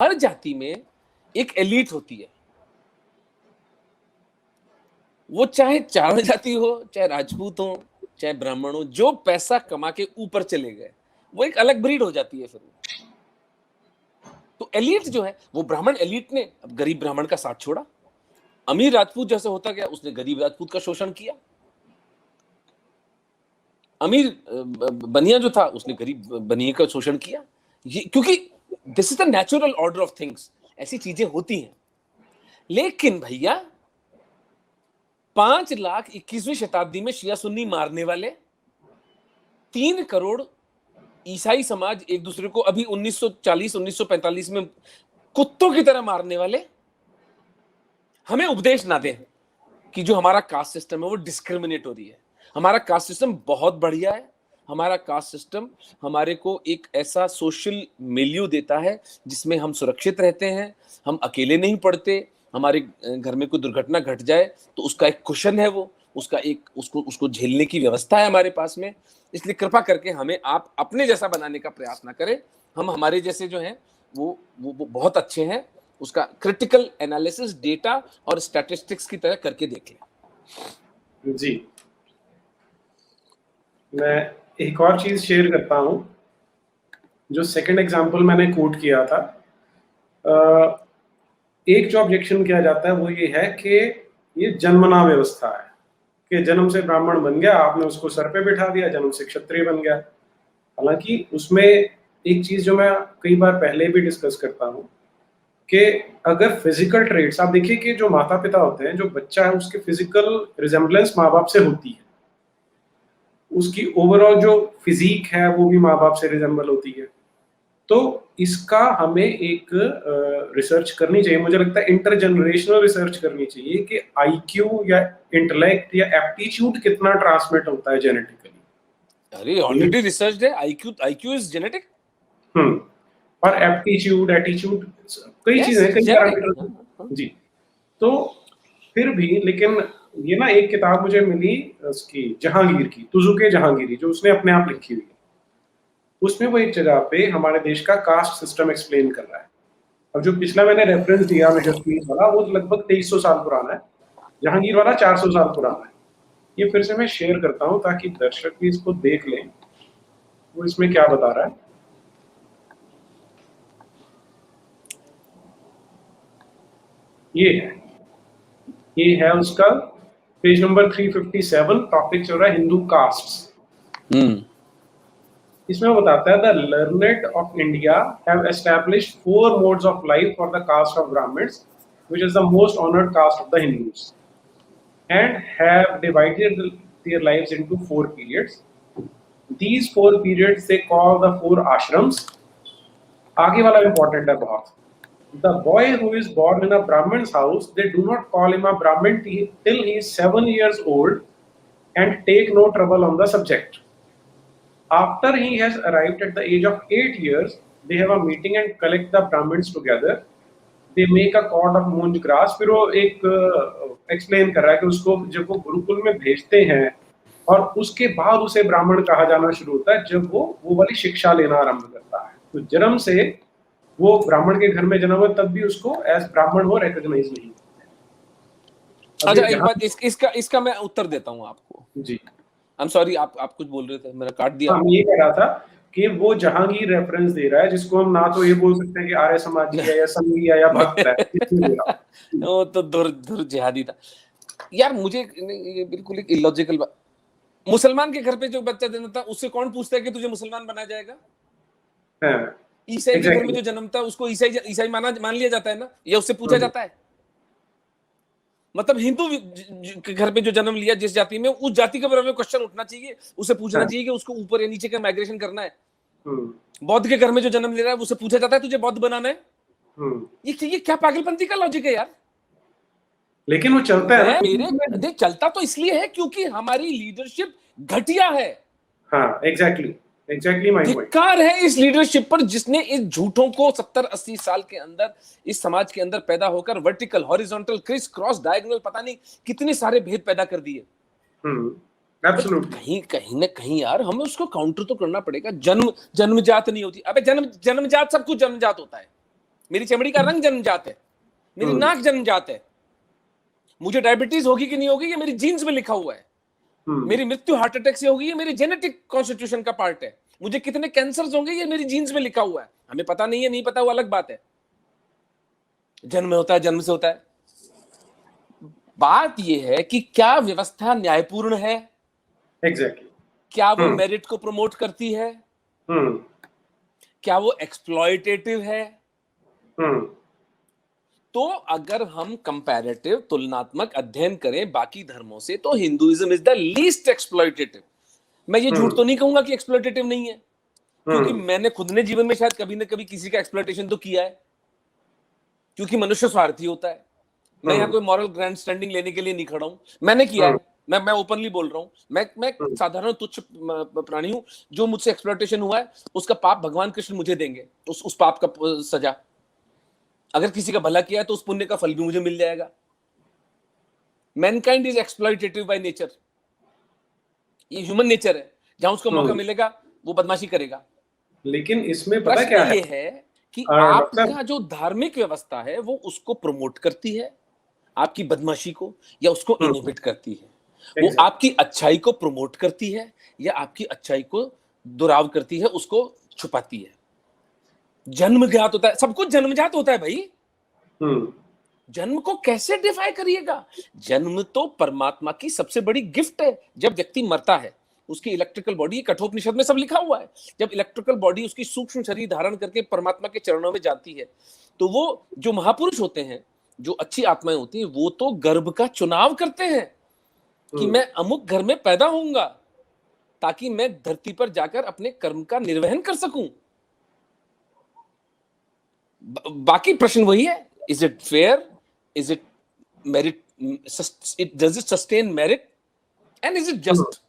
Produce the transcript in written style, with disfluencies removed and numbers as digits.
हर जाति में एक एलीट होती है, वो चाहे चावल जाति हो, चाहे राजपूत हो, चाहे ब्राह्मण हो, जो पैसा कमा के ऊपर चले गए वो एक अलग ब्रीड हो जाती है फिर। तो एलीट जो है वो ब्राह्मण एलीट ने अब गरीब ब्राह्मण का साथ छोड़ा, अमीर राजपूत जैसे होता गया उसने गरीब राजपूत का शोषण किया, अमीर बनिया जो था उसने गरीब बनिया का शोषण किया। ये क्योंकि this is the natural order of things, ऐसी चीजें होती हैं। लेकिन भैया 5 लाख 21वीं शताब्दी में शिया सुन्नी मारने वाले, 3 करोड़ ईसाई समाज एक दूसरे को अभी 1940-1945 में कुत्तों की तरह मारने वाले हमें उपदेश ना दें कि जो हमारा कास्ट सिस्टम है वो डिस्क्रिमिनेट हो रही है। हमारा कास्ट सिस्टम बहुत बढ़िया है। हमारा कास्ट सिस्टम हमारे को एक ऐसा सोशल मिलियू देता है जिसमें हम सुरक्षित रहते हैं, हम अकेले नहीं पड़ते, हमारे घर में कोई दुर्घटना घट जाए तो उसका एक कुशन है, वो उसका एक उसको झेलने की व्यवस्था है हमारे पास में। इसलिए कृपा करके हमें आप अपने जैसा बनाने का प्रयास ना करें। हम हमारे जैसे जो हैं वो बहुत अच्छे हैं, उसका क्रिटिकल एनालिसिस डेटा और स्टैटिस्टिक्स की तरह करके देख लें। जी, मैं एक और चीज शेयर करता हूं, जो सेकंड एग्जांपल मैंने कोट किया था। एक जो ऑब्जेक्शन किया जाता है वो ये है कि ये जन्मना व्यवस्था है कि जन्म से ब्राह्मण बन गया, आपने उसको सर पे बिठा दिया, जन्म से क्षत्रिय बन गया। हालांकि उसमें एक चीज जो मैं कई बार पहले भी डिस्कस करता हूं कि अगर फिजिकल ट्रेट्स आप देखिए कि जो माता पिता होते हैं, जो बच्चा है उसके फिजिकल रिजेम्बलेंस माँ बाप से होती है, उसकी ओवरऑल जो फिजिक है वो भी माँ बाप से रिजेम्बल होती है। तो इसका हमें एक रिसर्च करनी चाहिए, मुझे लगता है इंटरजनरेशनल रिसर्च करनी चाहिए कि आईक्यू या इंटेलेक्ट या एप्टीट्यूड कितना ट्रांसमिट होता है जेनेटिकली। अरे ऑलरेडी रिसर्च है, आईक्यू इज जेनेटिक। और एप्टीट्यूड, एटीट्यूड, कई चीजें, कई पैरामीटर। जी, तो फिर भी लेकिन ये ना एक किताब मुझे मिली उसकी जहांगीर की, तुजुके जहांगीरी, जो उसने अपने आप लिखी हुई है। उसमें वो एक जगह पे हमारे देश का कास्ट सिस्टम एक्सप्लेन कर रहा है। अब जो पिछला मैंने रेफरेंस दिया मेजर वाला, वो लगभग 2300 साल पुराना है, जहांगीर वाला 400 साल पुराना है। ये फिर से मैं शेयर करता हूँ ताकि दर्शक भी इसको देख लें वो इसमें क्या बता रहा है। ये है उसका पेज नंबर 357, टॉपिक चल रहा है हिंदू कास्ट्स। इसमें वो बताता है the learned of India have established 4 modes of life for the caste of Brahmins, which is the most honoured caste of the Hindus, and have divided their lives into 4 periods. These 4 periods they call the 4 ashrams. आगे वाला important है बहुत। The boy who is born in a Brahman's house, they do not call him a Brahmin till he is 7 years old and take no trouble on the subject. After he has arrived at the age of 8 years, they have a meeting and collect the Brahmins together. They make a cord of munj grass. फिर वो एक explain कर रहा है कि उसको जब वो गुरुकुल में भेजते हैं और उसके बाद उसे ब्राह्मण कहा जाना शुरू होता है जब वो वाली शिक्षा लेना आरंभ करता है। तो जन्म से वो ब्राह्मण के घर में जन्म हुआ तब भी उसको एज ब्राह्मण वो रिकॉग्नाइज नहीं होता। अच्छा, एक बात इसका मैं उत्तर देता हूँ आपको। जी, आई एम सॉरी, आप कुछ बोल रहे थे, मैंने काट दिया। हम ये कह रहा था कि वो जहांगीर रेफरेंस दे रहा है जिसको हम ना तो ये बोल सकते हैं कि आर्य समाजी है या संघी है या भक्त है। वो तो दुर जिहादी था यार। मुझे ये बिल्कुल एक इलॉजिकल बात। मुसलमान के घर पे जो बच्चा जन्मता उससे कौन पूछता है कि तुझे मुसलमान बनाया जाएगा? ईसाई के घर में जो जन्मता उसको ईसाई मान लिया जाता है ना, या उससे पूछा जाता है? मतलब हिंदू के घर पे जो जन्म लिया जिस जाति में, उस जाति के बारे में क्वेश्चन उठना चाहिए, उसे पूछना चाहिए कि उसको ऊपर या नीचे का माइग्रेशन करना है। बौद्ध के घर में जो जन्म ले रहा है उसे पूछा जाता है तुझे बौद्ध बनाना है? ये क्या पागलपंती का लॉजिक है यार। लेकिन वो चलता है देख, चलता तो इसलिए है क्योंकि हमारी लीडरशिप घटिया है। हाँ, एग्जैक्टली धिक्कार है इस लीडरशिप पर जिसने इस झूठों को 70-80 साल के अंदर इस समाज के अंदर पैदा होकर vertical, horizontal, criss cross, diagonal, पता नहीं कितने सारे भेद पैदा कर दिए। कहीं ना कहीं यार हमें उसको काउंटर तो करना पड़ेगा। जन्मजात नहीं होती। अबे जन्मजात सब कुछ जन्मजात होता है। मेरी चमड़ी का रंग जन्मजात है, मेरी नाक जन्मजात है, मुझे डायबिटीज होगी कि नहीं होगी ये मेरी जीन्स में लिखा हुआ है, मेरी मृत्यु हार्ट अटैक से होगी ये मेरी जेनेटिक कॉन्स्टिट्यूशन का पार्ट है, मुझे कितने कैंसर्स होंगे ये मेरी जीन्स में लिखा हुआ है। हमें पता नहीं है, नहीं पता, वो अलग बात है, जन्म होता है, जन्म से होता है। बात यह है कि क्या व्यवस्था न्यायपूर्ण है, एग्जैक्टली, क्या वो मेरिट को प्रमोट करती है, क्या वो एक्सप्लॉयटेटिव है। तो अगर हम कंपैरेटिव तुलनात्मक अध्ययन करें बाकी धर्मों से तो Hinduism is the least exploitative. मैं ये झूठ तो नहीं कहूंगा कि एक्सप्लॉयटेटिव नहीं है, क्योंकि मैंने खुद ने जीवन में शायद कभी ना कभी किसी का एक्सप्लॉयटेशन तो किया है, क्योंकि मनुष्य स्वार्थी होता है। मैं यहाँ कोई मॉरल ग्रैंड स्टैंडिंग लेने के लिए नहीं खड़ा हूं, मैंने किया है, मैं ओपनली बोल रहा हूं। मैं साधारण तुच्छ प्राणी हूं, जो मुझसे एक्सप्लॉयटेशन हुआ है उसका पाप भगवान कृष्ण मुझे देंगे, उस पाप का सजा। अगर किसी का भला किया है तो उस पुण्य का फल भी मुझे मिल जाएगा। Mankind is exploitative by nature, ये ह्यूमन नेचर है, जहां उसको मौका मिलेगा वो बदमाशी करेगा। लेकिन इसमें पता क्या है, ये है कि आपका जो धार्मिक व्यवस्था है वो उसको प्रमोट करती है, आपकी बदमाशी को, या उसको इनहिबिट करती है। वो आपकी अच्छाई को प्रमोट करती है या आपकी अच्छाई को दुराव करती है, उसको छुपाती है। जन्मजात होता है, सब कुछ जन्मजात होता है भाई। जन्म को कैसे डिफाई करिएगा? जन्म तो परमात्मा की सबसे बड़ी गिफ्ट है। जब व्यक्ति मरता है उसकी इलेक्ट्रिकल बॉडी, कठोपनिषद में सब लिखा हुआ है, जब इलेक्ट्रिकल बॉडी उसकी सूक्ष्म शरीर धारण करके परमात्मा के चरणों में जाती है, तो वो जो महापुरुष होते हैं, जो अच्छी आत्माएं होती हैं, वो तो गर्भ का चुनाव करते हैं कि मैं अमुक घर में पैदा होऊंगा ताकि मैं धरती पर जाकर अपने कर्म का निर्वहन कर सकूं। बाकी प्रश्न वही है, is it fair, is it merit, does it sustain merit, and is it just?